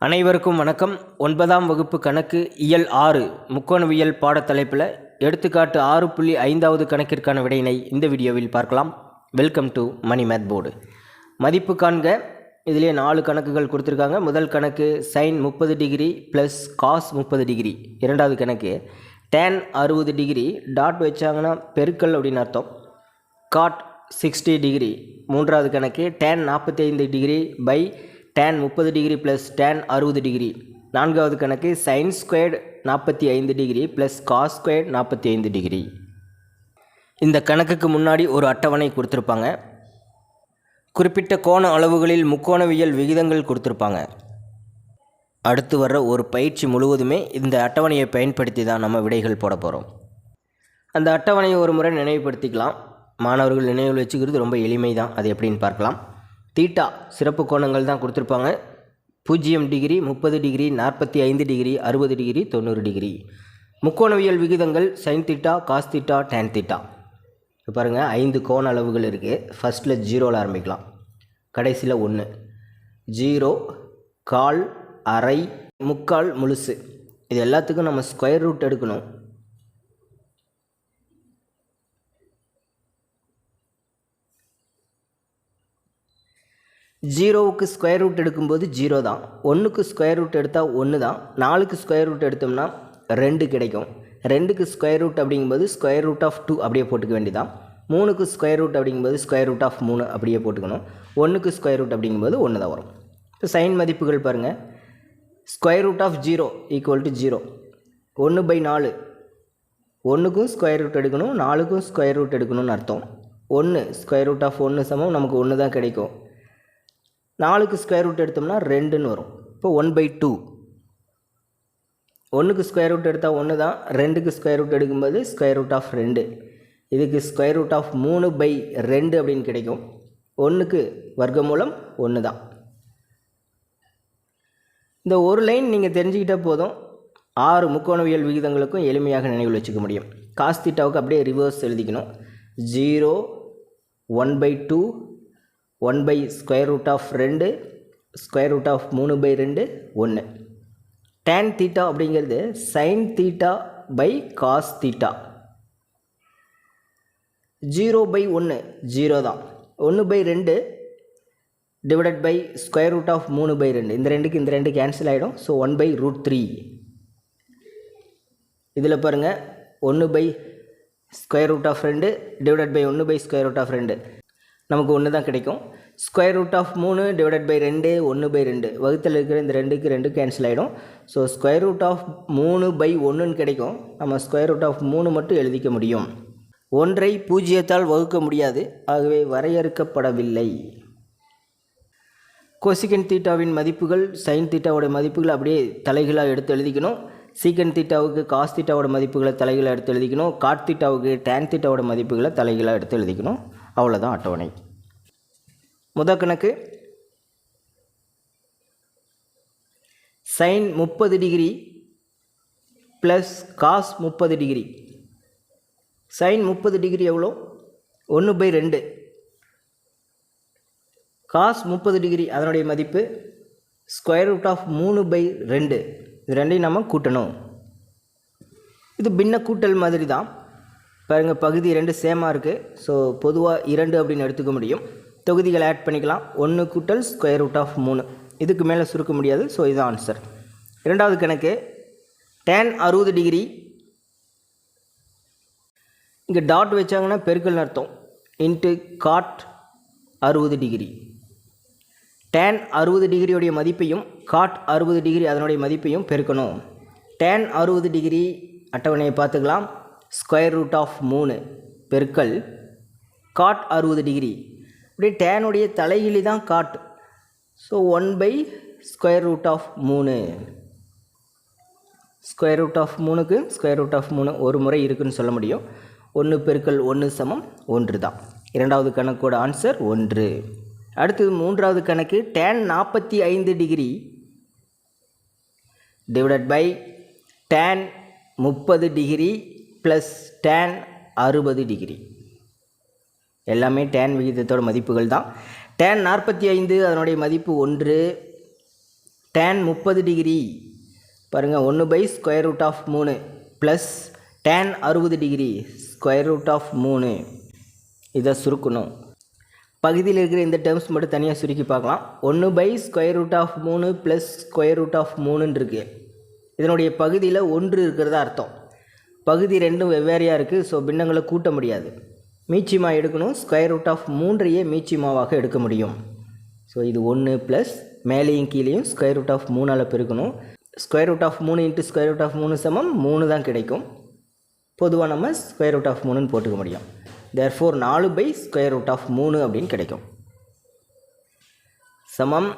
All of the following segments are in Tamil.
அனைவருக்கும் வணக்கம். 9ஆம் வகுப்பு கணக்கு இயல் 6 முக்கோணவியல் பாடத்தலைப்பில் எடுத்துக்காட்டு 6.5வது கணக்கிற்கான விடையினை இந்த வீடியோவில் பார்க்கலாம். Welcome to Mani math board. மதிப்பு காண்க. இதிலே 4 கணக்குகள் கொடுத்துருக்காங்க. முதல் கணக்கு sin 30 degree plus cos 30 degree. இரண்டாவது கணக்கு tan 60 டிகிரி டாட் வச்சாங்கன்னா பெருக்கல் அப்படின்னு அர்த்தம், காட் 60 டிகிரி. மூன்றாவது கணக்கு tan 45 degree by tan 30 degree plus tan 60 degree. நான்காவது கணக்கு sin squared 45 degree plus cos squared 45 degree. இந்த கணக்குக்கு முன்னாடி ஒரு அட்டவணை கொடுத்துருப்பாங்க. குறிப்பிட்ட கோண அளவுகளில் முக்கோணவியல் விகிதங்கள் கொடுத்துருப்பாங்க. அடுத்து வர்ற ஒரு பயிற்சி முழுவதுமே இந்த அட்டவணையை பயன்படுத்தி தான் நம்ம விடைகள் போட போகிறோம். அந்த அட்டவணையை ஒரு முறை நினைவுபடுத்திக்கலாம். மாணவர்கள் நினைவில் வச்சுக்கிறது ரொம்ப எளிமை தான். அது எப்படின்னு பார்க்கலாம். தீட்டா சிறப்பு கோணங்கள் தான் கொடுத்துருப்பாங்க. 0 degree, 30 degree, 45 degree, 60 degree, 90 degree. முக்கோணவியல் விகிதங்கள் sine theta, cos theta, tan theta. இப்போ பாருங்கள், 5 கோண அளவுகள் இருக்குது. ஃபஸ்ட்டில் 0வில் ஆரம்பிக்கலாம், கடைசியில் 1. 0, கால், அரை, முக்கால், முழுசு. இது எல்லாத்துக்கும் நம்ம ஸ்கொயர் ரூட் எடுக்கணும். ஜீரோவுக்கு ஸ்கொயர் ரூட் எடுக்கும்போது 0 தான். 1க்கு ஸ்கொயர் ரூட் எடுத்தால் 1 தான். 4க்கு ஸ்கொயர் ரூட் எடுத்தோம்னா 2 கிடைக்கும். 2க்கு ஸ்கொயர் ரூட் அப்படிங்கும்போது ஸ்கொயர் ரூட் ஆஃப் 2 அப்படியே போட்டுக்க வேண்டியதான். 3க்கு ஸ்கொயர் ரூட் அப்படிங்கும்போது ஸ்கொயர் ரூட் ஆஃப் 3 அப்படியே போட்டுக்கணும். 1க்கு ஸ்கொயர் ரூட் அப்படிங்கும்போது 1 தான் வரும். இப்போ சைன் மதிப்புகள் பாருங்கள். Square root of 0 equal to 0. 1/4. 1க்கும் ஸ்கொயர் ரூட் எடுக்கணும், 4க்கும் ஸ்கொயர் ரூட் எடுக்கணும்னு அர்த்தம். 1 ஸ்கொயர் ரூட் ஆஃப் 1 சமம் நமக்கு 1 தான் கிடைக்கும். 4க்கு ஸ்கொயர் ரூட் எடுத்தோம்னா 2ன்னு வரும். இப்போ 1/2. 1க்கு ஸ்கொயர் ரூட் எடுத்தால் 1 தான். 2க்கு ஸ்கொயர் ரூட் எடுக்கும்போது ஸ்கொயர் ரூட் ஆஃப் 2. இதுக்கு ஸ்கொயர் ரூட் ஆஃப் 3/2 அப்படின்னு கிடைக்கும். 1க்கு வர்க்கமூலம் 1 தான். இந்த ஒரு லைன் நீங்கள் தெரிஞ்சுக்கிட்டால் போதும், 6 முக்கோணவியல் விகிதங்களுக்கும் எளிமையாக நினைவில் வச்சுக்க முடியும். காஸ் தீட்டாவுக்கு அப்படியே ரிவர்ஸ் எழுதிக்கணும். 0, 1/2, 1 square root of 2, square root of 3/2, 1. Tan theta அப்படிங்கிறது sine theta by cos theta. 0/1 0 தான். 1/2 divided by square root of 3/2. இந்த 2க்கு இந்த 2 கேன்சல் ஆகிடும். ஸோ 1/√3. இதில் பாருங்கள், 1 square root of 2 divided by 1 square root of 2 நமக்கு 1 தான் கிடைக்கும். Square root of 3 divided by 2 1/2. வகுத்தில் இருக்கிற இந்த 2க்கு 2 கேன்சல் ஆகிடும். ஸோ ஸ்கொயர் ரூட் ஆஃப் 3/1ன்னு கிடைக்கும். நம்ம ஸ்கொயர் ரூட் ஆஃப் 3 மட்டும் எழுதிக்க முடியும். 1ஐ 0ஆல் வகுக்க முடியாது, ஆகவே வரையறுக்கப்படவில்லை. கொசிகன் தீட்டாவின் மதிப்புகள் சைன் தீட்டாவோட மதிப்புகளை அப்படியே தலைகளாக எடுத்து எழுதிக்கணும். சீக்கன் தீட்டாவுக்கு காஸ் தீட்டாவோட மதிப்புகளை தலைகளாக எடுத்து எழுதிக்கணும். காட் தீட்டாவுக்கு டேன் தீட்டாவோட மதிப்புகளை தலைகளாக எடுத்து எழுதிக்கணும். அவ்வளோதான் அட்டவணை. முதல் கணக்கு sine 30 degree plus cos 30 degree. Sine 30 degree எவ்வளோ? 1/2. காஸ் 30 டிகிரி அதனுடைய மதிப்பு ஸ்கொயர் ரூட் ஆஃப் 3/2. இது ரெண்டையும் நம்ம கூட்டணும். இது பின்ன கூட்டல் மாதிரி தான். பாருங்கள், பகுதி 2 சேமாக இருக்குது. ஸோ பொதுவாக 2 அப்படின்னு எடுத்துக்க முடியும். தொகுதிகளை ஆட் பண்ணிக்கலாம். 1 கூட்டல் ஸ்கொயர் ரூட் ஆஃப் 3. இதுக்கு மேலே சுருக்க முடியாது. ஸோ இதுதான் ஆன்சர். இரண்டாவது கணக்கு tan 60 டிகிரி. இங்கே டாட் வச்சாங்கன்னா பெருக்கல்னு அர்த்தம். Into God 60 degree. tan 60 டிகிரியோடைய மதிப்பையும் காட் 60 டிகிரி அதனுடைய மதிப்பையும் பெருக்கணும். tan 60 டிகிரி அட்டவணையை பார்த்துக்கலாம். ஸ்கொயர் ரூட் ஆஃப் 3 பெருக்கல் காட் 60 டிகிரி. அப்படியே டேனுடைய தலைகிழி தான் cot. So 1 square root of 3. Square root of 3க்கு ஸ்கொயர் ரூட் ஆஃப் 3 ஒரு முறை இருக்குதுன்னு சொல்ல முடியும். 1 பெருக்கல் 1 சமம் 1 தான். இரண்டாவது கணக்கோட ஆன்சர் 1. அடுத்தது மூன்றாவது கணக்கு tan 45 degree divided by tan 30 degree plus tan 60 degree. எல்லாமே டேன் விகிதத்தோட மதிப்புகள் தான். tan 45 அதனுடைய மதிப்பு 1, tan 30 டிகிரி பாருங்கள் 1/√3 ப்ளஸ் tan 60 டிகிரி √3. இதை சுருக்கணும். பகுதியில் இருக்கிற இந்த டேர்ம்ஸ் மட்டும் தனியாக சுருக்கி பார்க்கலாம். 1/√3 ப்ளஸ் √3 இருக்குது. இதனுடைய பகுதியில் 1 இருக்கிறதா அர்த்தம். பகுதி ரெண்டும் வெவ்வேறையாக இருக்குது. ஸோ பின்னங்களை கூட்ட முடியாது. மீச்சிமா எடுக்கணும். √3 மீச்சிமாவாக எடுக்க முடியும். ஸோ இது 1 ப்ளஸ் மேலேயும் கீழேயும் √3 பெருக்கணும். √3 × √3 சமம் 3 தான் கிடைக்கும். பொதுவாக நம்ம √3 போட்டுக்க முடியும். தேர்ஃபோர் 4/√3 அப்படின்னு கிடைக்கும். சமம்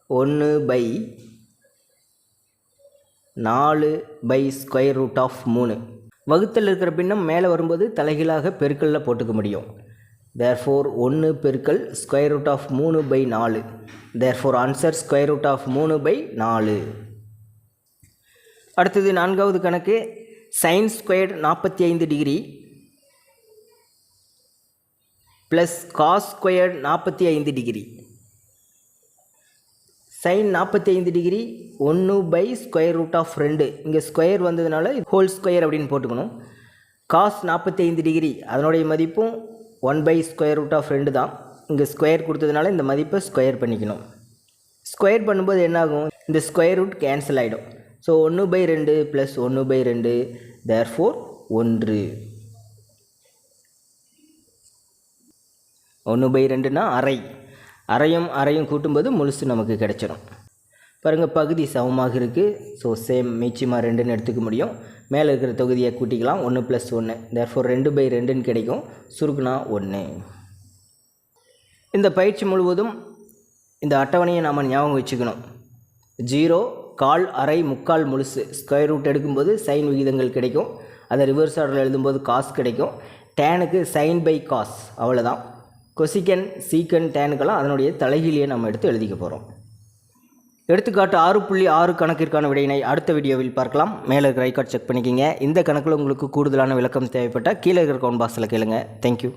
1/4/√3. வகுத்தல் இருக்கிற பின்னம் மேலே வரும்போது தலைகீழாக பெருக்கலில் போட்டுக்க முடியும். தேர்ஃபோர் 1 பெருக்கல் √3/4. Therefore answer √3/4. அடுத்தது 4வது கணக்கு. sin squared 45 degree plus cos squared 45 degree. sin 45 degree 1/√2. இங்கே ஸ்கொயர் வந்ததுனால ஹோல் ஸ்கொயர் அப்படின்னு போட்டுக்கணும். cos 45 டிகிரி அதனுடைய மதிப்பும் 1/√2 தான். இங்கே ஸ்கொயர் கொடுத்ததுனால இந்த மதிப்பை ஸ்கொயர் பண்ணிக்கணும். ஸ்கொயர் பண்ணும்போது என்னாகும், இந்த ஸ்கொயர் ரூட் கேன்சல் ஆகிடும். So 1/2 plus 1/2 therefore 1. 1/2னா அரை. அரையும் கூட்டும்போது முழுசு நமக்கு கிடைச்சிடும். பாருங்கள் பகுதி சமமாக இருக்குது. ஸோ சேம் மீச்சிமா 2ன்னு எடுத்துக்க முடியும். மேலே இருக்கிற தொகுதியை கூட்டிக்கலாம். 1 + 1 தேர்ஃபோர் 2/2ன்னு கிடைக்கும். சுருக்குனா 1. இந்த பயிற்சி முழுவதும் இந்த அட்டவணையை நாம் ஞாபகம் வச்சுக்கணும். 0, கால், அரை, முக்கால், முழுசு ஸ்கொயர் ரூட் எடுக்கும்போது சைன் விகிதங்கள் கிடைக்கும். அதை ரிவர்ஸ் ஆர்டரில் எழுதும்போது காஸ் கிடைக்கும். டேனுக்கு sin/cos அவ்வளோதான். கொசிக்கன், சீக்கன், டேனுக்கெல்லாம் அதனுடைய தலைகீழியை நம்ம எடுத்து எழுதிக்க போகிறோம். எடுத்துக்காட்டு 6.6 கணக்கிற்கான விடையினை அடுத்த வீடியோவில் பார்க்கலாம். மேலே இருக்கிற ஐகார்ட் செக் பண்ணிக்கிங்க. இந்த கணக்கில் உங்களுக்கு கூடுதலான விளக்கம் தேவைப்பட்டால் கீழே இருக்கிற கமெண்ட் பாக்ஸில் கேளுங்க. தேங்க்யூ.